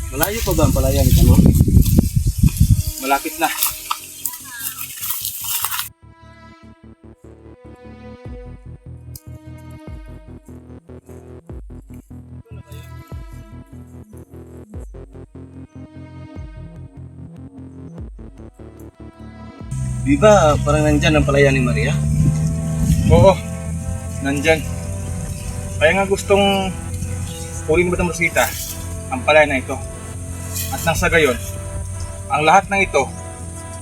Malayo pa ba ang palayan ni Kanor? Malapit na. Di ba parang nandyan ang palayan ni Maria? Oo, nandyan. Kaya nga gustong kunin mo ng Rosita ang palay na ito. At nang sa gayon, ang lahat ng ito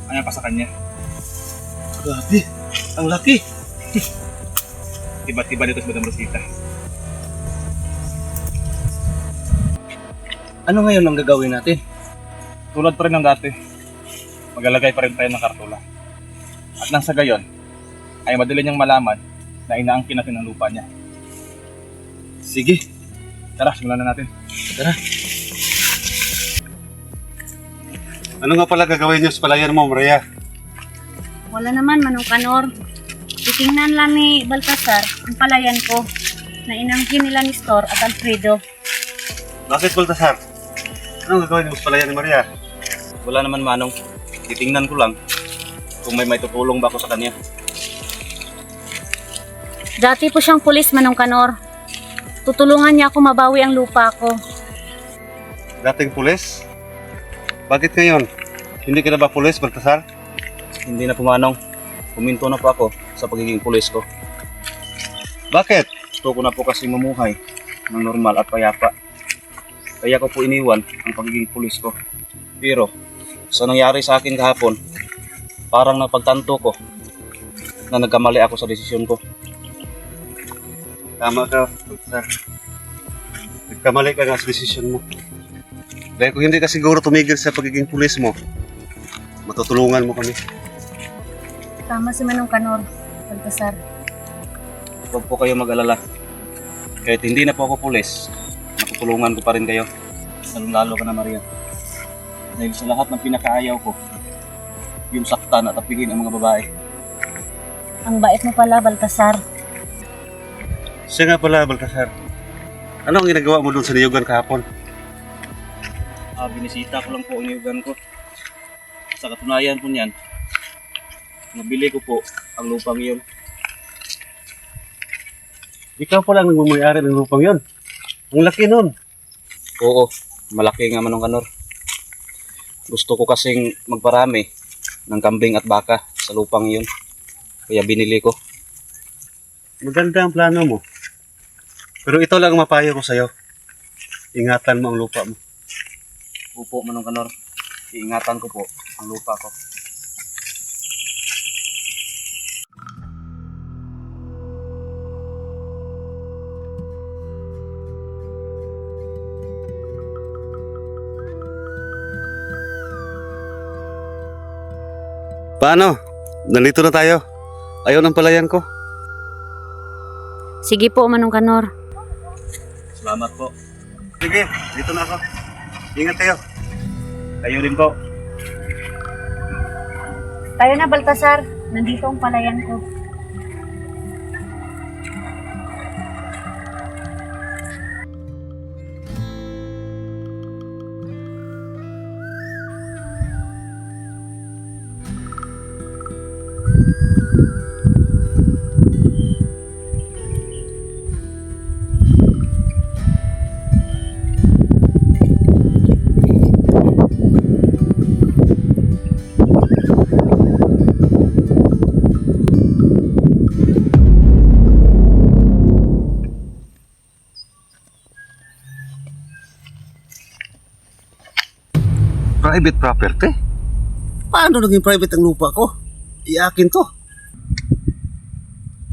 ay pa sa kanya. Grabe, ang laki. Tiba-tiba dito sa Madam Rosita. Ano ngayon ang gagawin natin? Tulad pa rin ng dati, maglalagay pa rin tayo ng kartula. At nang sa gayon, ay madali niyang malaman na inaangkin natin ang lupa niya. Sige, Tara, simulan na natin. tara. Ano nga pala gagawin niyo sa palayan mo, Maria? Wala naman, Manong Kanor. Titingnan lang ni Baltasar ang palayan ko na inangkin nila ni Store at Alfredo. Bakit, Baltasar? Ano gagawin mo sa palayan ni Maria? Wala naman Manong. Titingnan ko lang kung may tutulong ba ako sa kanya. Dati po siyang pulis, Manong Kanor. Tutulungan niya ako mabawi ang lupa ko. Dating pulis? Bakit ngayon? Hindi ka na ba pulis, Baltasar? Hindi na po Manong. Puminto na po ako sa pagiging pulis ko. Bakit? Gusto ko na po kasi mamuhay ng normal at payapa. Kaya ko po iniwan ang pagiging pulis ko. Pero sa nangyari sa akin kahapon, parang napagtanto ko na nagkamali ako sa desisyon ko. Tama ka, Baltasar. Nagkamali ka nga sa desisyon mo. Dahil kung hindi ka siguro tumigil sa pagiging pulis mo, matutulungan mo kami. Tama si Manong Kanor, Baltasar. Huwag po kayo mag-alala. Kahit hindi na po ako pulis, matutulungan ko pa rin kayo. Lalo ka na Maria. Dahil sa lahat ng pinakaayaw ko, yung saktan at tapigin ang mga babae. Ang bait mo pala, Baltasar. Siya nga pala, Baltasar. Ano ang ginagawa mo doon sa niyugan kahapon? Binisita ko lang po ang niyugan ko. Sa katunayan po niyan, nabili ko po ang lupang iyon. Ikaw pala ang nagmamayari ng lupang yon. Ang laki nun. Oo, malaki nga Manong Kanor. Gusto ko kasing magparami ng kambing at baka sa lupang iyon. Kaya binili ko. Maganda ang plano mo. Pero ito lang ang mapayo ko sa'yo. Ingatan mo ang lupa mo. Opo Manong Kanor, iingatan ko po ang lupa ko. Paano? Nandito na tayo. Ayaw ng palayan ko. Sige po, Manong Kanor. Salamat po. Sige, dito na ako. Ingat kayo. Kayo rin po. Tayo na, Baltasar. Nandito ang palayan ko. Private property? Paano naging private ang lupa ko? Iakin to.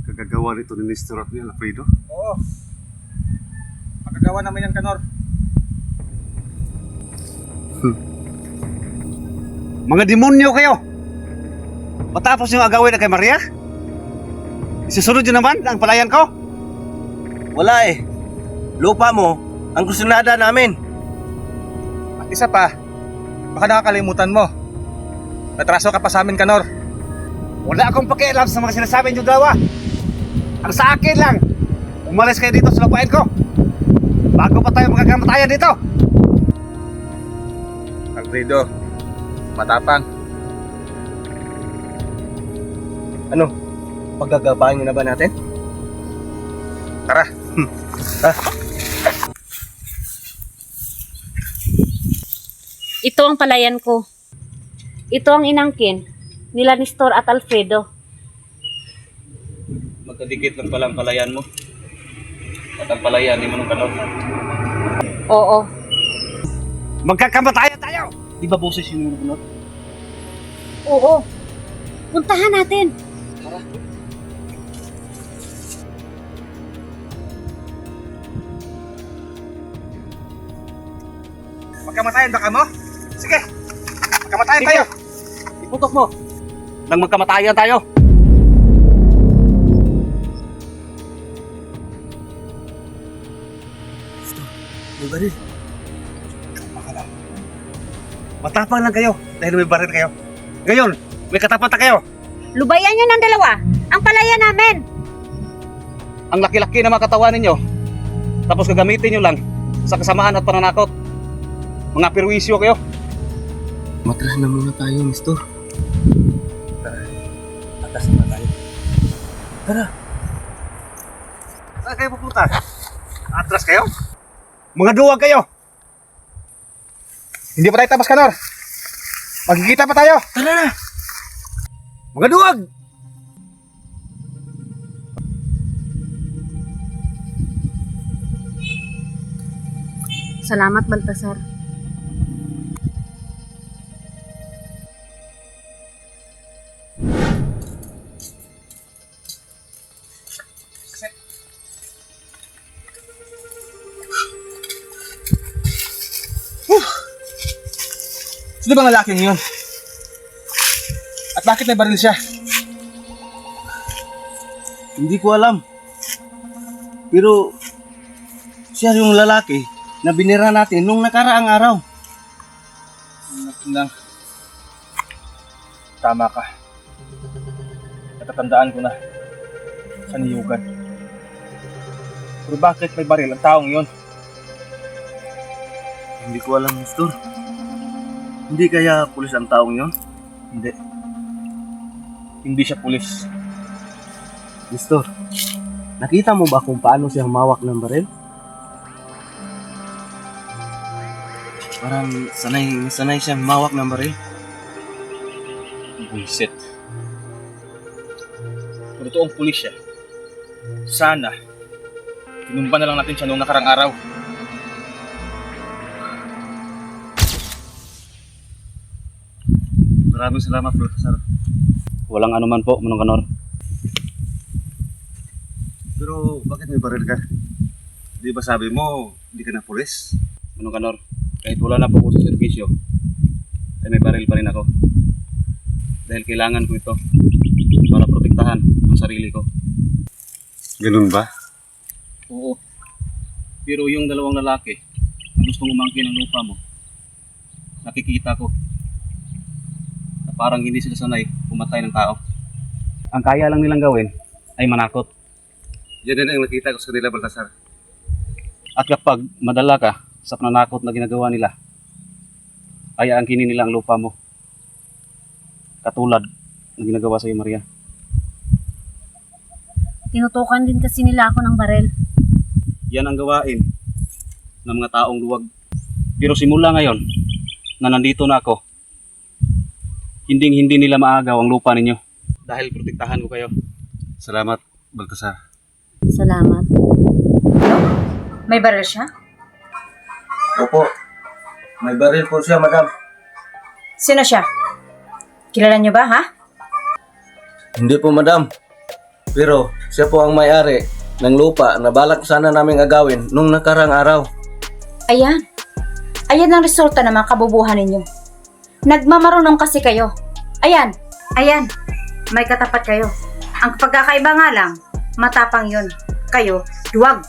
Kagagawa nito ni Mr. at ni Alfredo. Oo. Magagawa naman yan, Kanor. Mga demonyo kayo! Matapos yung agawin na kay Maria? Isusunod yun naman ang palayan ko? Wala eh. Lupa mo ang gusinada namin. At isa pa, baka nakakalimutan mo. Natraso ka pa sa amin, Kanor. Wala akong pakialam sa mga sinasabi niyo dalawa. Ang sa akin lang, umalis kayo dito sa lupain ko. Bago pa tayo magkakamatayan dito. Alfredo, matapang. Ano? Paggagabahan nyo na ba natin? Tara. Ito ang palayan ko. Ito ang inangkin nila Nestor at Alfredo. Magkadikit lang pala ang palayan mo. At ang palayan ni Manong Kanor. Oo. Magkakamatayan tayo! Di ba boses yung Manong Kanor? Oo. Puntahan natin. Magkamatayan ba ka mo? Sige, magkamatayan tayo. Iputok mo. Nang magkamatayan tayo. May baril. Matapang lang kayo dahil may baril kayo. Ngayon, may katapatan kayo. Lubayan nyo ng dalawa. Ang palayan namin. Ang laki-laki na mga katawan ninyo. Tapos gagamitin nyo lang sa kasamaan at pananakot. Mga perwisyo kayo. Matras na muna tayo, Nestor. Atas na tayo. Tara. Saan kayo pupunta? Atras kayo? Mga duwag kayo! Hindi pa tayo tapos, Kanor. Magkikita pa tayo. Tara na! Mga duwag! Salamat, Baltasar. Sino bang lalaking yun? At bakit may baril siya? Hindi ko alam. Pero siya yung lalaki na binira natin nung nakaraang araw. Nang tama ka. Natatandaan ko na sa niyugan. Pero bakit may baril ang taong yun? Hindi ko alam, Nestor. Hindi kaya pulis ang taong yon? Hindi. Hindi siya pulis. Nestor, nakita mo ba kung paano siya humawak ng baril? Parang sanay siya humawak ng baril. Buisit. Kung totoong pulis siya, sana tinumba na lang natin siya noong nakarang araw. Maraming salamat, Professor. Walang anuman po, Manong Kanor. Pero bakit may baril ka? Di ba sabi mo, hindi ka na pulis? Manong Kanor, kahit wala na po ako sa servisyo, ay may baril pa rin ako. Dahil kailangan ko ito para protektahan ang sarili ko. Ganun ba? Oo. Pero yung dalawang lalaki na gustong umangkin ng lupa mo, nakikita ko na parang hindi sila sanay pumatay ng tao. Ang kaya lang nilang gawin ay manakot. Yan din ang nakita ko sa kanila, Baltasar. At kapag madala ka sa pananakot na ginagawa nila, ay aangkinin nila ang lupa mo. Katulad ng ginagawa sa iyo, Maria. Tinutukan din kasi nila ako ng barel. Yan ang gawain ng mga taong duwag. Pero simula ngayon na nandito na ako, hindi nila maagaw ang lupa ninyo. Dahil protektahan ko kayo. Salamat, Baltasar. Salamat. May barel siya? Opo. May baril po siya, madam. Sino siya? Kilala niyo ba, ha? Hindi po, madam. Pero siya po ang may-ari ng lupa na balak sana naming agawin nung nakarang araw. Ayan. Ayan ang resulta ng mga kabubuhan ninyo. Nagmamarunong kasi kayo. Ayan. Ayan. May katapat kayo. Ang pagkakaiba nga lang, matapang yun. Kayo, duwag.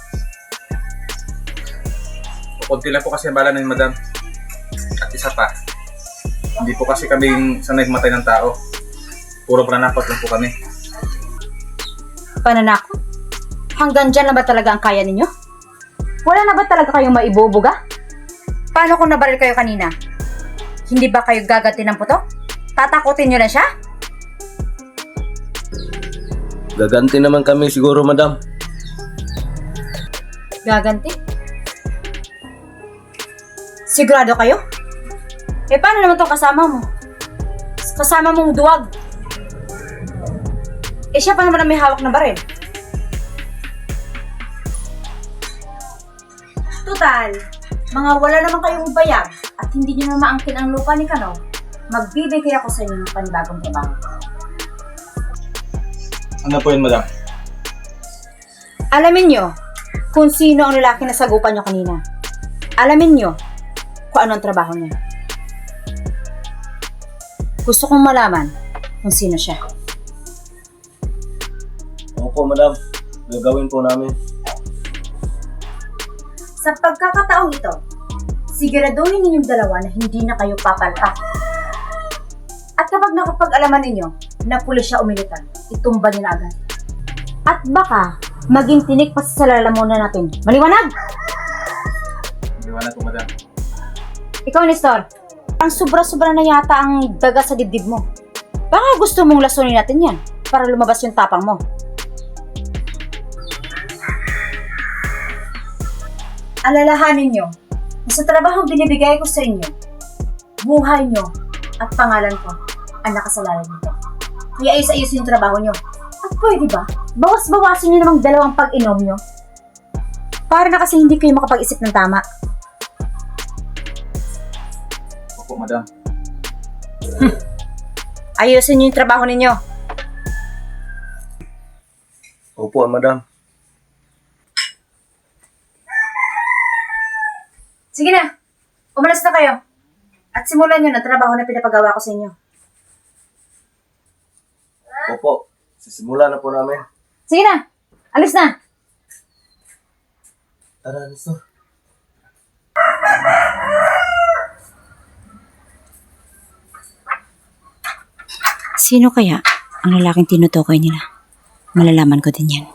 Kunti lang po kasi ang bala ng madam. At isa pa, hindi po kasi kami sanay matay ng tao. Puro pananakot lang po kami. Pananakot? Hanggang dyan na ba talaga ang kaya ninyo? Wala na ba talaga kayong maibubuga? Paano kung nabaril kayo kanina? Hindi ba kayo gaganti ng putok? Tatakutin nyo na siya? Gaganti naman kami siguro, madam. Gaganti? Sigurado kayo? Eh, paano naman tong kasama mo? Kasama mong duwag. Eh, siya pa naman ang may hawak na baril. Total, mga wala naman kayong bayag at hindi nyo na maangkin ang lupa ni Kano, magbibigay ako sa inyo ng panibagong trabaho. Ano po yun, madam? Alamin nyo kung sino ang lalaki na sagupan nyo kanina. Alamin nyo kung ano ang trabaho niya. Gusto kong malaman kung sino siya. Opo, madam. Gagawin po namin. Sa pagkakataong ito, siguraduhin ninyong dalawa na hindi na kayo papalpak. At kapag nakapag-alaman ninyo na pulis siya o militar, itumba niyo na agad. At baka maging tinik pa sa lalamunan natin. Maliwanag! Liwanag po, madam. Ikaw, Nestor, ang sobra-sobra na yata ang daga sa dibdib mo. Baka gusto mong lasunin natin yan para lumabas yung tapang mo. Alalahanin nyo na sa trabahong binibigay ko sa inyo, buhay nyo at pangalan ko ang nakasalalay dito. Kaya ayos-ayos yung trabaho nyo. At pwede ba, bawas-bawasin nyo namang 2 pag-inom nyo? Para na kasi hindi kayo makapag-isip ng tama. Opo, madam. Ayusin nyo yung trabaho ninyo. Opo, madam. Sige na, umalis na kayo. At simulan nyo na trabaho na pinapagawa ko sa inyo. Opo. Sisimula na po namin. Sige na, alis na. Tara, Nestor. Sino kaya ang lalaking tinutukoy nila? Malalaman ko din yan.